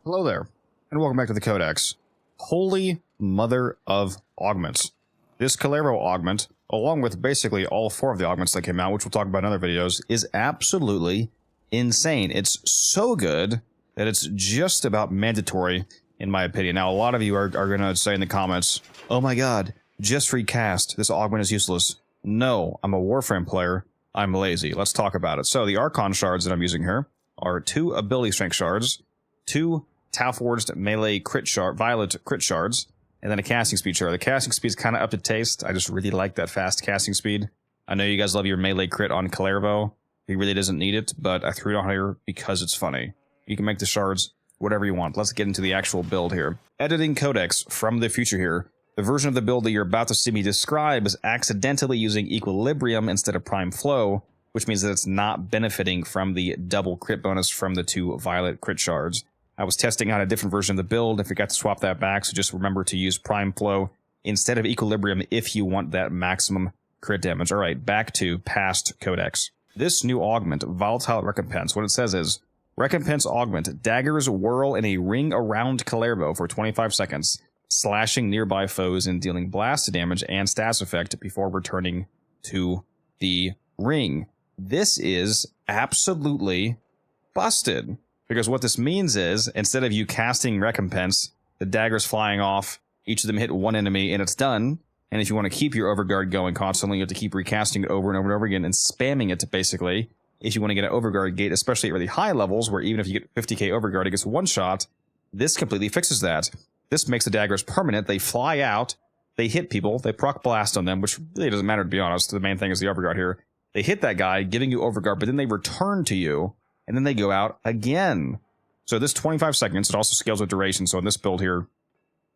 Hello there, and welcome back to the Codex. Holy mother of augments. This Kullervo augment, along with basically all 4 of the augments that came out, which we'll talk about in other videos, is absolutely insane. It's so good that it's just about mandatory, in my opinion. Now, a lot of you are going to say in the comments, oh my god, just recast, this augment is useless. No, I'm a Warframe player, I'm lazy. Let's talk about it. So, the Archon Shards that I'm using here are 2 ability strength shards, 2 Tau-forged melee violet crit shards, and then a casting speed shard. The casting speed is kind of up to taste. I just really like that fast casting speed. I know you guys love your melee crit on Kullervo. He really doesn't need it, but I threw it on here because it's funny. You can make the shards whatever you want. Let's get into the actual build here. Editing Codex from the future here. The version of the build that you're about to see me describe is accidentally using Equilibrium instead of Prime Flow, which means that it's not benefiting from the double crit bonus from the 2 violet crit shards. I was testing out a different version of the build. I forgot to swap that back, so just remember to use Prime Flow instead of Equilibrium if you want that maximum crit damage. Alright, back to past Codex. This new augment, Volatile Recompense, what it says is, Recompense Augment, daggers whirl in a ring around Kullervo for 25 seconds, slashing nearby foes and dealing blast damage and stats effect before returning to the ring. This is absolutely busted. Because what this means is, instead of you casting Recompense, the daggers flying off, each of them hit 1 enemy and it's done. And if you want to keep your Overguard going constantly, you have to keep recasting it over and over and over again and spamming it, basically. If you want to get an Overguard gate, especially at really high levels, where even if you get 50k Overguard, it gets 1 shot, this completely fixes that. This makes the daggers permanent. They fly out, they hit people, they proc blast on them, which really doesn't matter, to be honest. The main thing is the Overguard here. They hit that guy, giving you Overguard, but then they return to you, and then they go out again. So this 25 seconds, it also scales with duration. So in this build here,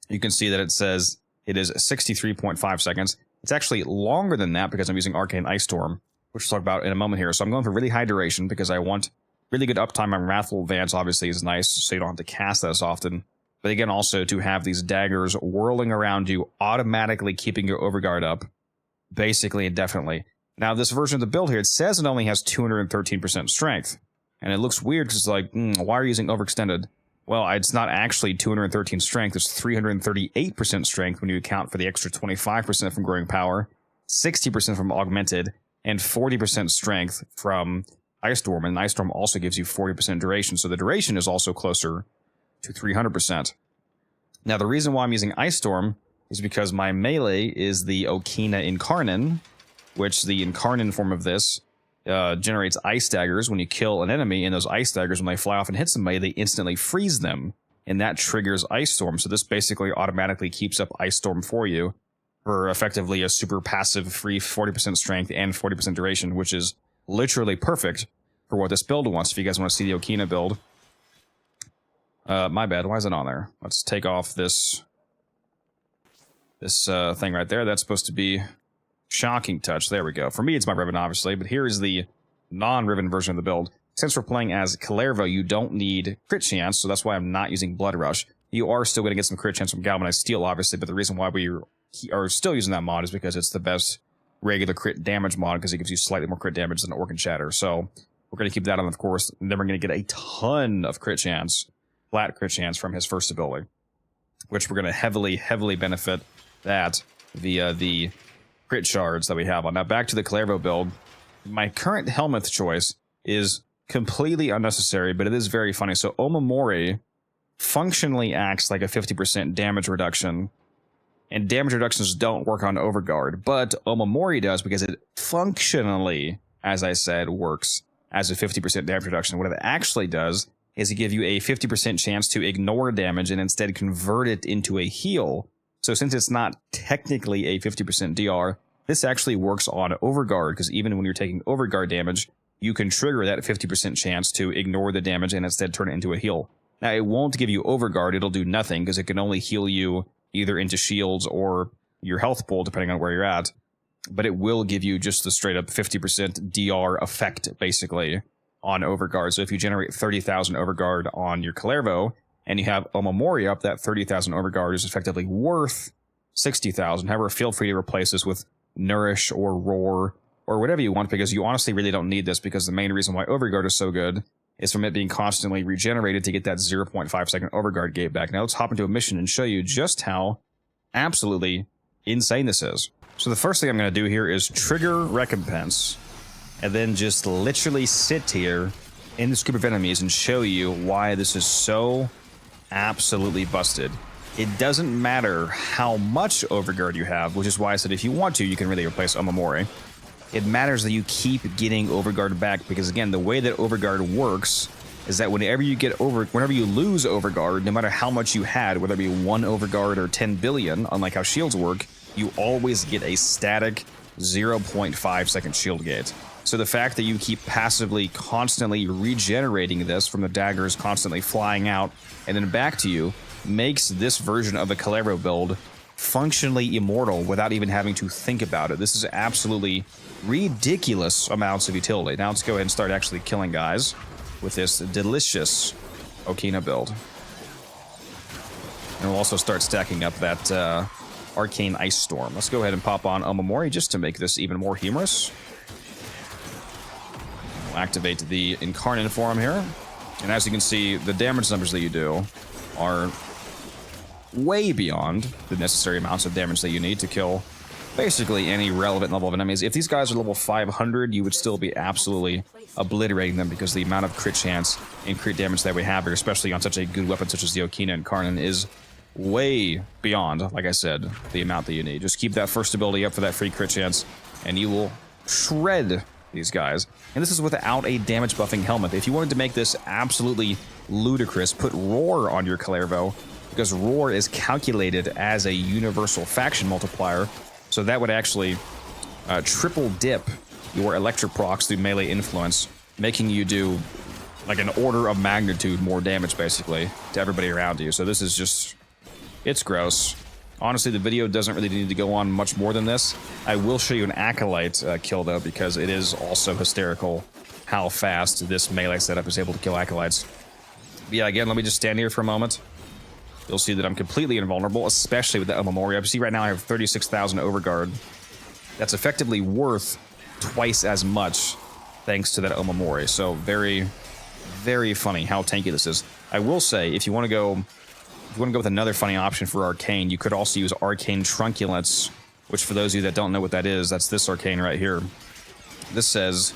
you can see that it says it is 63.5 seconds. It's actually longer than that because I'm using Arcane Ice Storm, which we'll talk about in a moment here. So I'm going for really high duration because I want really good uptime on Wrathful Advance, obviously, is nice, so you don't have to cast that as often. But again, also to have these daggers whirling around you, automatically keeping your Overguard up, basically indefinitely. Now, this version of the build here, it says it only has 213% strength. And it looks weird because it's like, why are you using Overextended? Well, it's not actually 213 strength. It's 338% strength when you account for the extra 25% from Growing Power, 60% from Augmented, and 40% strength from Ice Storm. And Ice Storm also gives you 40% duration. So the duration is also closer to 300%. Now, the reason why I'm using Ice Storm is because my melee is the Okina Incarnon, which the Incarnon form of this generates ice daggers when you kill an enemy, and those ice daggers, when they fly off and hit somebody, they instantly freeze them, and that triggers Ice Storm. So this basically automatically keeps up Ice Storm for you for effectively a super passive free 40% strength and 40% duration, which is literally perfect for what this build wants. If you guys want to see the Okina build. My bad, why is it on there? Let's take off this thing right there. That's supposed to be Shocking Touch. There we go. For me, it's my Riven, obviously, but here is the non-Riven version of the build. Since we're playing as Kullervo, you don't need crit chance, so that's why I'm not using Blood Rush. You are still going to get some crit chance from Galvanized Steel, obviously, but the reason why we are still using that mod is because it's the best regular crit damage mod, because it gives you slightly more crit damage than Organ Shatter. So we're going to keep that on, of course, and then we're going to get a ton of crit chance, flat crit chance from his first ability, which we're going to heavily benefit that via the crit shards that we have on. Now, back to the Kullervo build. My current helmet choice is completely unnecessary, but it is very funny. So Omamori functionally acts like a 50% damage reduction, and damage reductions don't work on Overguard, but Omamori does because it functionally, as I said, works as a 50% damage reduction. What it actually does is it give you a 50% chance to ignore damage and instead convert it into a heal. So since it's not technically a 50% DR, this actually works on Overguard, because even when you're taking Overguard damage, you can trigger that 50% chance to ignore the damage and instead turn it into a heal. Now, it won't give you Overguard, it'll do nothing, because it can only heal you either into shields or your health pool, depending on where you're at. But it will give you just the straight up 50% DR effect, basically, on Overguard. So if you generate 30,000 Overguard on your Kullervo, and you have Omamori up, that 30,000 Overguard is effectively worth 60,000. However, feel free to replace this with Nourish or Roar or whatever you want, because you honestly really don't need this, because the main reason why Overguard is so good is from it being constantly regenerated to get that 0.5 second overguard gate back. Now let's hop into a mission and show you just how absolutely insane this is. So the first thing I'm going to do here is trigger Recompense, and then just literally sit here in this group of enemies and show you why this is so absolutely busted. It doesn't matter how much overguard you have, which is why I said if you want to, you can really replace Omamori. It matters that you keep getting overguard back, because again, the way that overguard works is that whenever you lose overguard, no matter how much you had, whether it be 1 overguard or 10 billion, unlike how shields work, you always get a static 0.5 second shield gate. So the fact that you keep passively constantly regenerating this from the daggers constantly flying out and then back to you makes this version of the Kullervo build functionally immortal without even having to think about it. This is absolutely ridiculous amounts of utility. Now let's go ahead and start actually killing guys with this delicious Okina build. And we'll also start stacking up that Arcane Ice Storm. Let's go ahead and pop on Omamori just to make this even more humorous. We'll activate the Incarnon form here. And as you can see, the damage numbers that you do are way beyond the necessary amounts of damage that you need to kill basically any relevant level of enemies. If these guys are level 500, you would still be absolutely obliterating them, because the amount of crit chance and crit damage that we have here, especially on such a good weapon such as the Okina and Incarnon, is way beyond, like I said, the amount that you need. Just keep that first ability up for that free crit chance, and you will shred these guys. And this is without a damage buffing helmet. If you wanted to make this absolutely ludicrous, put Roar on your Kullervo, because Roar is calculated as a universal faction multiplier, so that would actually triple dip your electric procs through melee influence, making you do like an order of magnitude more damage basically to everybody around you. So this is just, it's gross. Honestly, the video doesn't really need to go on much more than this. I will show you an Acolyte kill though, because it is also hysterical how fast this melee setup is able to kill Acolytes. But yeah, again, let me just stand here for a moment. You'll see that I'm completely invulnerable, especially with the Omamori. You see right now I have 36,000 overguard. That's effectively worth twice as much thanks to that Omamori. So very, very funny how tanky this is. I will say, if you want to go with another funny option for Arcane, you could also use Arcane Trunculence, which for those of you that don't know what that is, that's this Arcane right here. This says,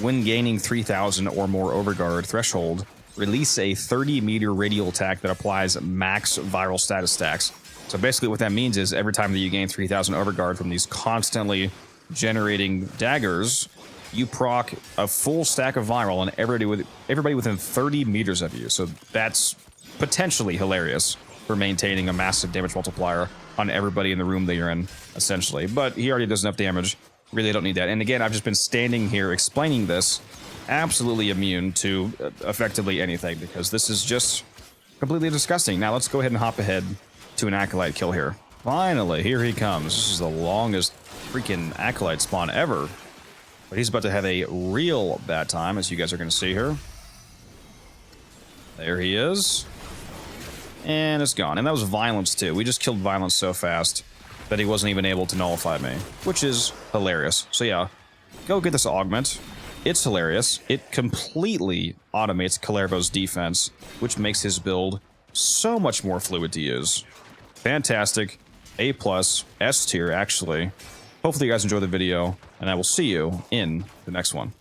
when gaining 3,000 or more overguard threshold, release a 30-meter radial attack that applies max viral status stacks. So basically what that means is every time that you gain 3,000 overguard from these constantly generating daggers, you proc a full stack of viral on everybody within 30 meters of you. So that's potentially hilarious for maintaining a massive damage multiplier on everybody in the room that you're in, essentially. But he already does enough damage. Really don't need that. And again, I've just been standing here explaining this, absolutely immune to effectively anything, because this is just completely disgusting. Now let's go ahead and hop ahead to an Acolyte kill here. Finally, here he comes. This is the longest freaking Acolyte spawn ever. But he's about to have a real bad time, as you guys are going to see here. There he is. And it's gone. And that was Violence too. We just killed Violence so fast that he wasn't even able to nullify me, which is hilarious. So yeah, go get this Augment. It's hilarious. It completely automates Kullervo's defense, which makes his build so much more fluid to use. Fantastic. A+, S tier, actually. Hopefully you guys enjoyed the video, and I will see you in the next one.